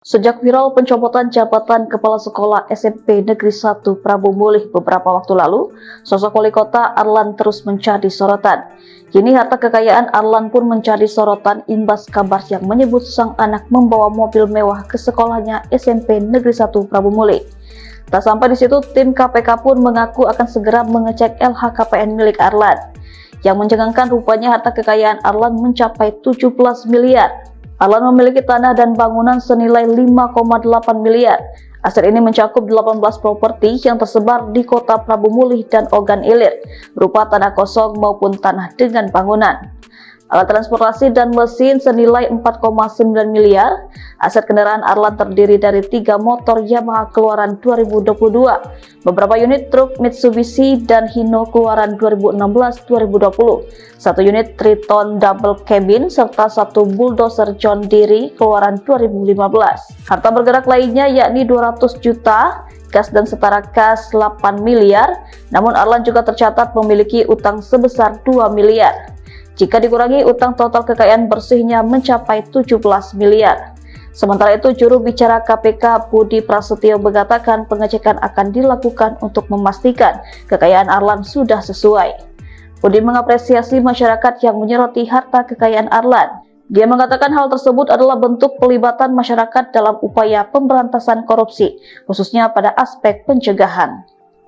Sejak viral pencopotan jabatan Kepala Sekolah SMP Negeri 1 Prabu Mulih beberapa waktu lalu, sosok wali kota Arlan terus menjadi sorotan. Kini harta kekayaan Arlan pun menjadi sorotan imbas kabar yang menyebut sang anak membawa mobil mewah ke sekolahnya SMP Negeri 1 Prabu Mulih. Tak sampai di situ, tim KPK pun mengaku akan segera mengecek LHKPN milik Arlan. Yang mencengangkan, rupanya harta kekayaan Arlan mencapai 17 miliar. Arlan memiliki tanah dan bangunan senilai 5,8 miliar. Aset ini mencakup 18 properti yang tersebar di kota Prabu Mulih dan Ogan Ilir, berupa tanah kosong maupun tanah dengan bangunan. Alat transportasi dan mesin senilai 4,9 miliar. Aset kendaraan Arlan terdiri dari 3 motor Yamaha keluaran 2022, beberapa unit truk Mitsubishi dan Hino keluaran 2016-2020, 1 unit Triton double cabin, serta 1 bulldozer John Deere keluaran 2015. Harta bergerak lainnya yakni 200 juta, kas dan setara kas 8 miliar, namun Arlan juga tercatat memiliki utang sebesar 2 miliar. Jika dikurangi, utang total kekayaan bersihnya mencapai 17 miliar. Sementara itu, juru bicara KPK Budi Prasetyo mengatakan pengecekan akan dilakukan untuk memastikan kekayaan Arlan sudah sesuai. Budi mengapresiasi masyarakat yang menyoroti harta kekayaan Arlan. Dia mengatakan hal tersebut adalah bentuk pelibatan masyarakat dalam upaya pemberantasan korupsi, khususnya pada aspek pencegahan.